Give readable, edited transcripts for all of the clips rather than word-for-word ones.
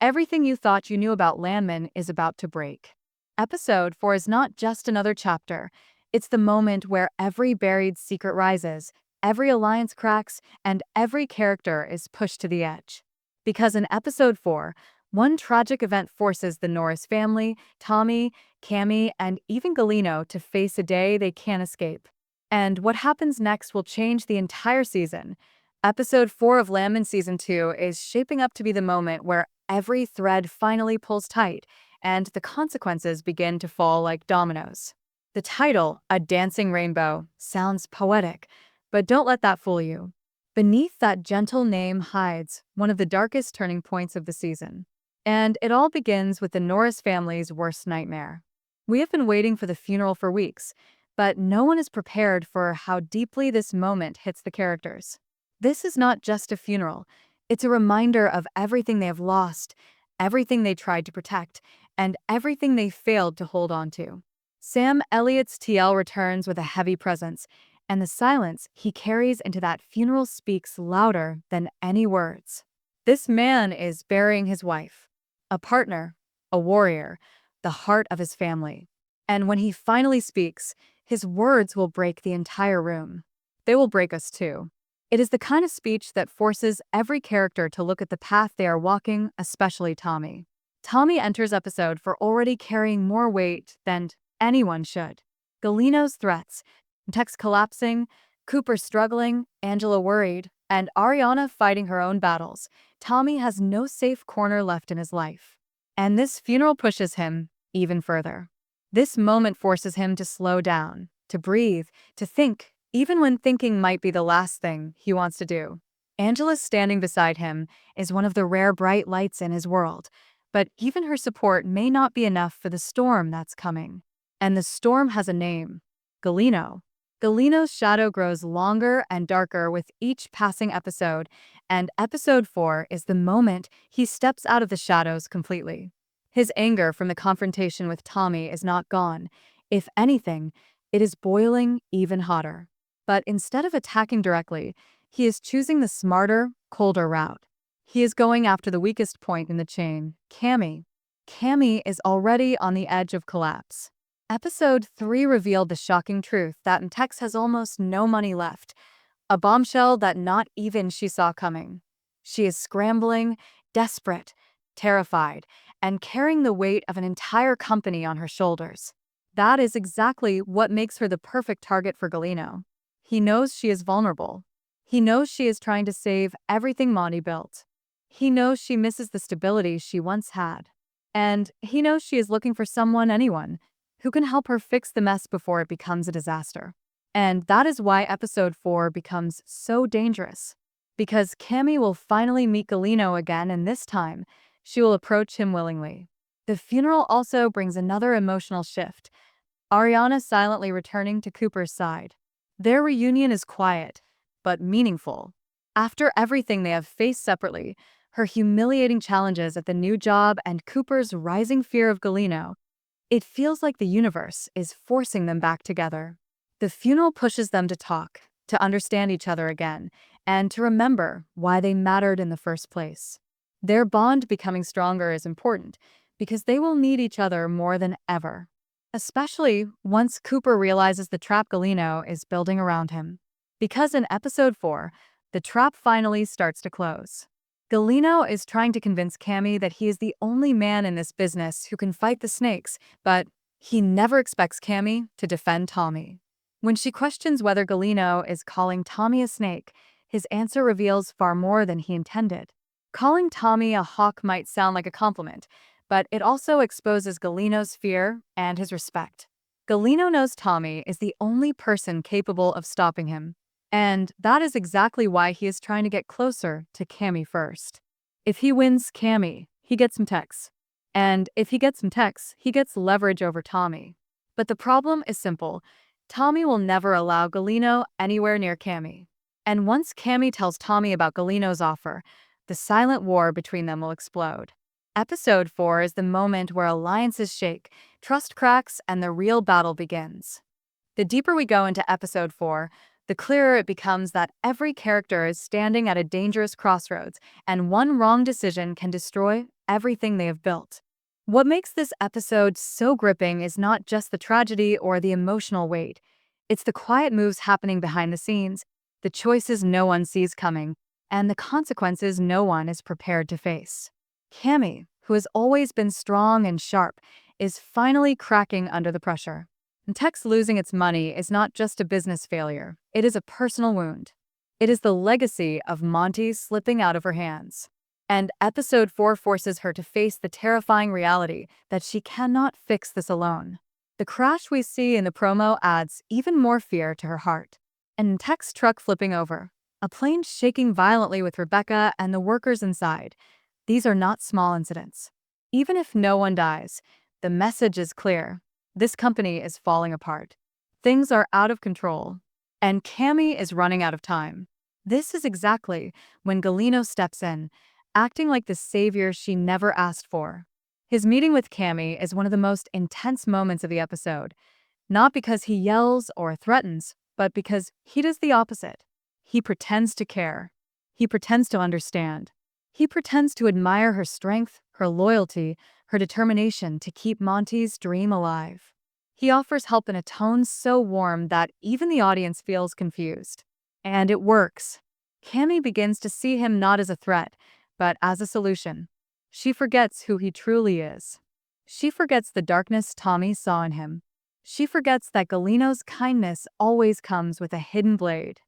Everything you thought you knew about Landman is about to break. Episode 4 is not just another chapter. It's the moment where every buried secret rises, every alliance cracks, and every character is pushed to the edge. Because in Episode 4, one tragic event forces the Norris family, Tommy, Cammy, and even Galino to face a day they can't escape. And what happens next will change the entire season. Episode 4 of Landman Season 2 is shaping up to be the moment where every thread finally pulls tight, and the consequences begin to fall like dominoes. The title, A Dancing Rainbow, sounds poetic, but don't let that fool you. Beneath that gentle name hides one of the darkest turning points of the season. And it all begins with the Norris family's worst nightmare. We have been waiting for the funeral for weeks, but no one is prepared for how deeply this moment hits the characters. This is not just a funeral. It's a reminder of everything they have lost, everything they tried to protect, and everything they failed to hold on to. Sam Elliott's TL returns with a heavy presence, and the silence he carries into that funeral speaks louder than any words. This man is burying his wife, a partner, a warrior, the heart of his family. And when he finally speaks, his words will break the entire room. They will break us too. It is the kind of speech that forces every character to look at the path they are walking, especially Tommy. Tommy enters episode 4 already carrying more weight than anyone should. Galino's threats, Mtex collapsing, Cooper struggling, Angela worried, and Ariana fighting her own battles. Tommy has no safe corner left in his life. And this funeral pushes him even further. This moment forces him to slow down, to breathe, to think, even when thinking might be the last thing he wants to do. Angela standing beside him is one of the rare bright lights in his world, but even her support may not be enough for the storm that's coming. And the storm has a name: Galino. Galino's shadow grows longer and darker with each passing episode, and episode 4 is the moment he steps out of the shadows completely. His anger from the confrontation with Tommy is not gone. If anything, it is boiling even hotter. But instead of attacking directly, he is choosing the smarter, colder route. He is going after the weakest point in the chain, Cammy. Cammy is already on the edge of collapse. Episode 3 revealed the shocking truth that Mtex has almost no money left, a bombshell that not even she saw coming. She is scrambling, desperate, terrified, and carrying the weight of an entire company on her shoulders. That is exactly what makes her the perfect target for Galino. He knows she is vulnerable. He knows she is trying to save everything Monty built. He knows she misses the stability she once had. And he knows she is looking for anyone, who can help her fix the mess before it becomes a disaster. And that is why episode 4 becomes so dangerous. Because Cammy will finally meet Galino again, and this time, she will approach him willingly. The funeral also brings another emotional shift. Ariana silently returning to Cooper's side. Their reunion is quiet, but meaningful. After everything they have faced separately, her humiliating challenges at the new job and Cooper's rising fear of Galino, it feels like the universe is forcing them back together. The funeral pushes them to talk, to understand each other again, and to remember why they mattered in the first place. Their bond becoming stronger is important because they will need each other more than ever. Especially once Cooper realizes the trap Galino is building around him. Because in episode 4, the trap finally starts to close. Galino is trying to convince Cammy that he is the only man in this business who can fight the snakes, but he never expects Cammy to defend Tommy. When she questions whether Galino is calling Tommy a snake, his answer reveals far more than he intended. Calling Tommy a hawk might sound like a compliment, but it also exposes Galino's fear and his respect. Galino knows Tommy is the only person capable of stopping him, and that is exactly why he is trying to get closer to Cammy first. If he wins Cammy, he gets Mtex. And if he gets Mtex, he gets leverage over Tommy. But the problem is simple. Tommy will never allow Galino anywhere near Cammy. And once Cammy tells Tommy about Galino's offer, the silent war between them will explode. Episode 4 is the moment where alliances shake, trust cracks, and the real battle begins. The deeper we go into episode 4, the clearer it becomes that every character is standing at a dangerous crossroads, and one wrong decision can destroy everything they have built. What makes this episode so gripping is not just the tragedy or the emotional weight. It's the quiet moves happening behind the scenes, the choices no one sees coming, and the consequences no one is prepared to face. Cammy, who has always been strong and sharp, is finally cracking under the pressure. Mtex losing its money is not just a business failure, it is a personal wound. It is the legacy of Monty slipping out of her hands. And episode 4 forces her to face the terrifying reality that she cannot fix this alone. The crash we see in the promo adds even more fear to her heart. An Mtex truck flipping over, a plane shaking violently with Rebecca and the workers inside. These are not small incidents. Even if no one dies, the message is clear. This company is falling apart. Things are out of control. And Cammy is running out of time. This is exactly when Galino steps in, acting like the savior she never asked for. His meeting with Cammy is one of the most intense moments of the episode, not because he yells or threatens, but because he does the opposite. He pretends to care. He pretends to understand. He pretends to admire her strength, her loyalty, her determination to keep Monty's dream alive. He offers help in a tone so warm that even the audience feels confused. And it works. Cammy begins to see him not as a threat, but as a solution. She forgets who he truly is. She forgets the darkness Tommy saw in him. She forgets that Galino's kindness always comes with a hidden blade.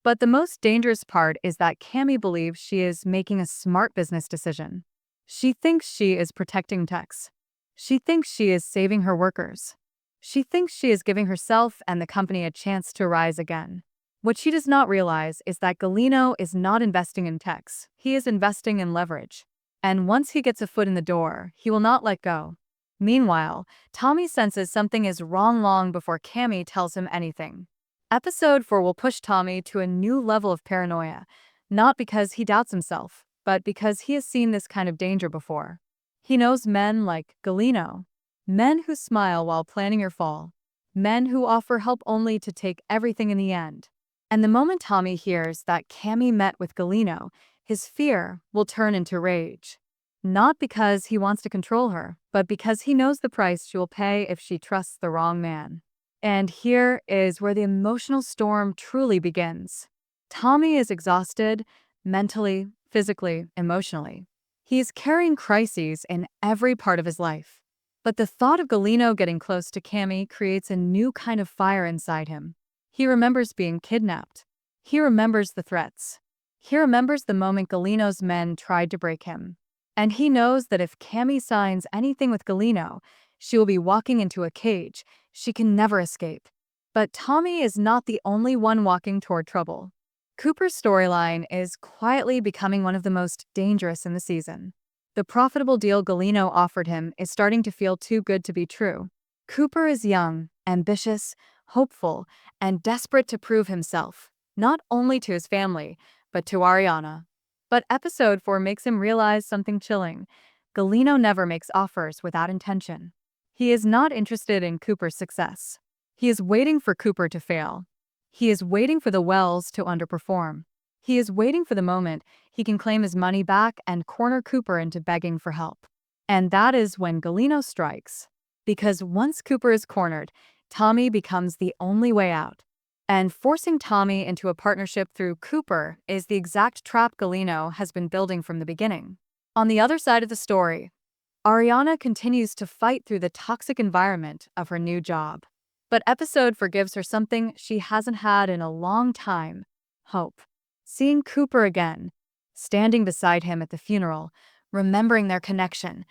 But the most dangerous part is that Cammy believes she is making a smart business decision. She thinks she is protecting Mtex. She thinks she is saving her workers. She thinks she is giving herself and the company a chance to rise again. What she does not realize is that Galino is not investing in Mtex. He is investing in leverage. And once he gets a foot in the door, he will not let go. Meanwhile, Tommy senses something is wrong long before Cammy tells him anything. Episode 4 will push Tommy to a new level of paranoia, not because he doubts himself, but because he has seen this kind of danger before. He knows men like Galino, men who smile while planning your fall, men who offer help only to take everything in the end. And the moment Tommy hears that Cammy met with Galino, his fear will turn into rage. Not because he wants to control her, but because he knows the price she will pay if she trusts the wrong man. And here is where the emotional storm truly begins. Tommy is exhausted, mentally, physically, emotionally. He is carrying crises in every part of his life. But the thought of Galino getting close to Cammy creates a new kind of fire inside him. He remembers being kidnapped. He remembers the threats. He remembers the moment Galino's men tried to break him. And he knows that if Cammy signs anything with Galino, she will be walking into a cage. She can never escape. But Tommy is not the only one walking toward trouble. Cooper's storyline is quietly becoming one of the most dangerous in the season. The profitable deal Galino offered him is starting to feel too good to be true. Cooper is young, ambitious, hopeful, and desperate to prove himself, not only to his family, but to Ariana. But episode 4 makes him realize something chilling. Galino never makes offers without intention. He is not interested in Cooper's success. He is waiting for Cooper to fail. He is waiting for the Wells to underperform. He is waiting for the moment he can claim his money back and corner Cooper into begging for help. And that is when Galino strikes. Because once Cooper is cornered, Tommy becomes the only way out. And forcing Tommy into a partnership through Cooper is the exact trap Galino has been building from the beginning. On the other side of the story, Ariana continues to fight through the toxic environment of her new job. But episode forgives her something she hasn't had in a long time: hope. Seeing Cooper again, standing beside him at the funeral, remembering their connection,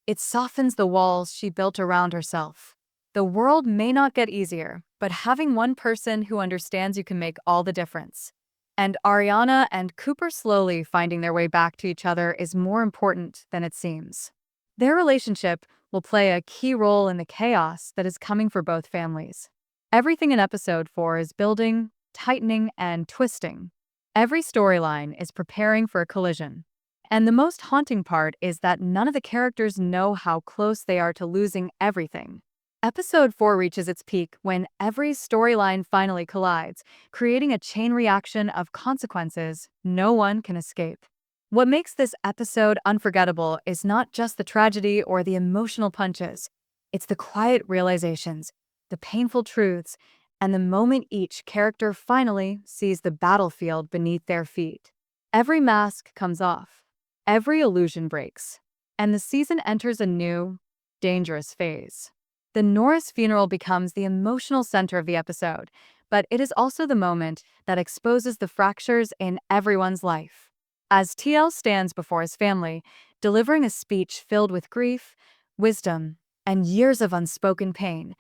it softens the walls she built around herself. The world may not get easier, but having one person who understands you can make all the difference. And Ariana and Cooper slowly finding their way back to each other is more important than it seems. Their relationship will play a key role in the chaos that is coming for both families. Everything in episode 4 is building, tightening, and twisting. Every storyline is preparing for a collision. And the most haunting part is that none of the characters know how close they are to losing everything. Episode 4 reaches its peak when every storyline finally collides, creating a chain reaction of consequences no one can escape. What makes this episode unforgettable is not just the tragedy or the emotional punches, it's the quiet realizations, the painful truths, and the moment each character finally sees the battlefield beneath their feet. Every mask comes off, every illusion breaks, and the season enters a new, dangerous phase. The Norris funeral becomes the emotional center of the episode, but it is also the moment that exposes the fractures in everyone's life. As TL stands before his family, delivering a speech filled with grief, wisdom, and years of unspoken pain,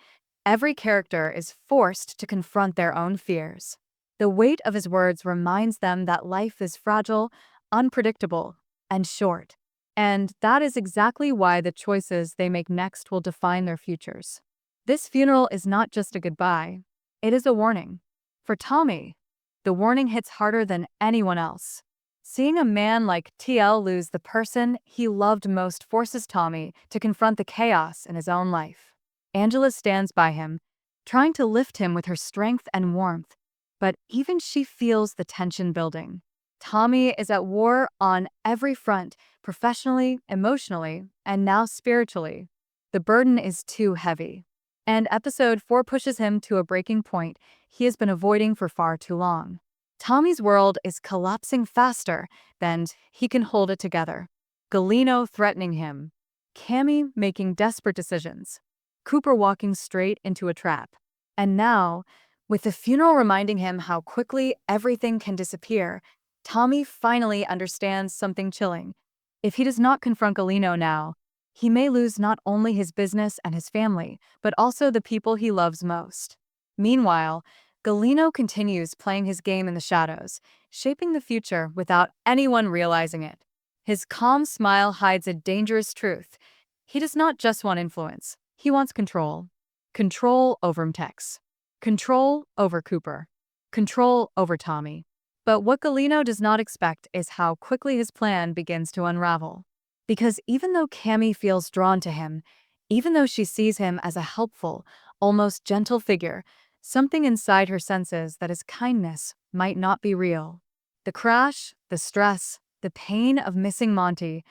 every character is forced to confront their own fears. The weight of his words reminds them that life is fragile, unpredictable, and short. And that is exactly why the choices they make next will define their futures. This funeral is not just a goodbye, it is a warning. For Tommy, the warning hits harder than anyone else. Seeing a man like TL lose the person he loved most forces Tommy to confront the chaos in his own life. Angela stands by him, trying to lift him with her strength and warmth, but even she feels the tension building. Tommy is at war on every front, professionally, emotionally, and now spiritually. The burden is too heavy. And episode 4 pushes him to a breaking point he has been avoiding for far too long. Tommy's world is collapsing faster than he can hold it together. Galino threatening him, Cammy making desperate decisions, Cooper walking straight into a trap. And now, with the funeral reminding him how quickly everything can disappear, Tommy finally understands something chilling. If he does not confront Galino now, he may lose not only his business and his family, but also the people he loves most. Meanwhile, Galino continues playing his game in the shadows, shaping the future without anyone realizing it. His calm smile hides a dangerous truth. He does not just want influence, he wants control. Control over Mtex. Control over Cooper. Control over Tommy. But what Galino does not expect is how quickly his plan begins to unravel. Because even though Cammy feels drawn to him, even though she sees him as a helpful, almost gentle figure, something inside her senses that his kindness might not be real. The crash, the stress, the pain of missing Monty,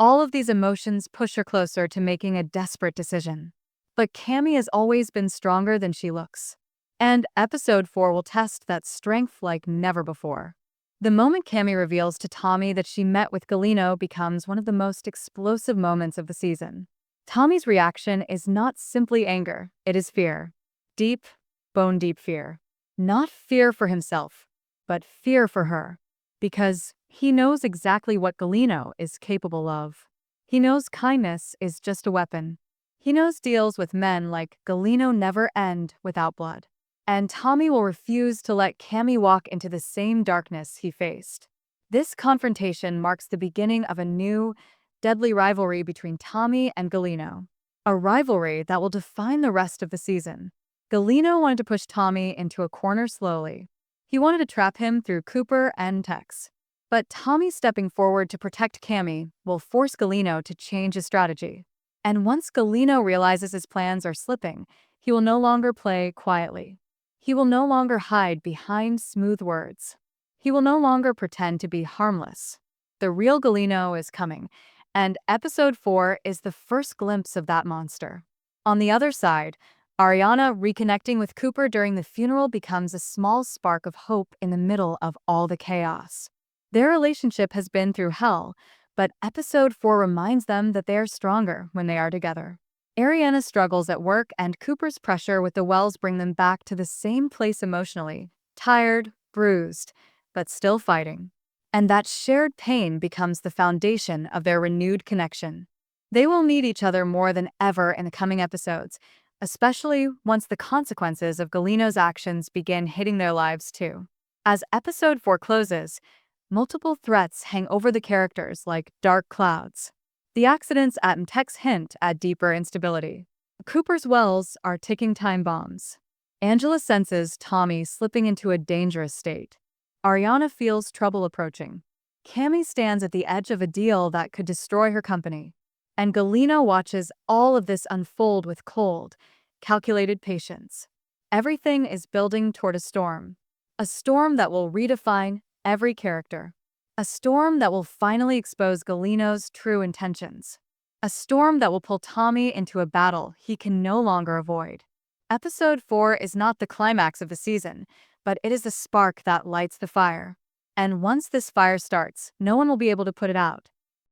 all of these emotions push her closer to making a desperate decision. But Cammy has always been stronger than she looks. And episode 4 will test that strength like never before. The moment Cammy reveals to Tommy that she met with Galino becomes one of the most explosive moments of the season. Tommy's reaction is not simply anger, it is fear. Deep, bone-deep fear. Not fear for himself, but fear for her. Because he knows exactly what Galino is capable of. He knows kindness is just a weapon. He knows deals with men like Galino never end without blood. And Tommy will refuse to let Cammy walk into the same darkness he faced. This confrontation marks the beginning of a new, deadly rivalry between Tommy and Galino. A rivalry that will define the rest of the season. Galino wanted to push Tommy into a corner slowly. He wanted to trap him through Cooper and Mtex. But Tommy stepping forward to protect Cammy will force Galino to change his strategy. And once Galino realizes his plans are slipping, he will no longer play quietly. He will no longer hide behind smooth words. He will no longer pretend to be harmless. The real Galino is coming, and episode 4 is the first glimpse of that monster. On the other side, Ariana reconnecting with Cooper during the funeral becomes a small spark of hope in the middle of all the chaos. Their relationship has been through hell, but episode 4 reminds them that they are stronger when they are together. Ariana's struggles at work and Cooper's pressure with the Wells bring them back to the same place emotionally, tired, bruised, but still fighting. And that shared pain becomes the foundation of their renewed connection. They will need each other more than ever in the coming episodes, especially once the consequences of Galino's actions begin hitting their lives too. As episode 4 closes, multiple threats hang over the characters like dark clouds. The accidents at Mtex hint at deeper instability. Cooper's wells are ticking time bombs. Angela senses Tommy slipping into a dangerous state. Ariana feels trouble approaching. Cammy stands at the edge of a deal that could destroy her company. And Galino watches all of this unfold with cold, calculated patience. Everything is building toward a storm that will redefine every character. A storm that will finally expose Galino's true intentions. A storm that will pull Tommy into a battle he can no longer avoid. Episode 4 is not the climax of the season, but it is the spark that lights the fire. And once this fire starts, no one will be able to put it out.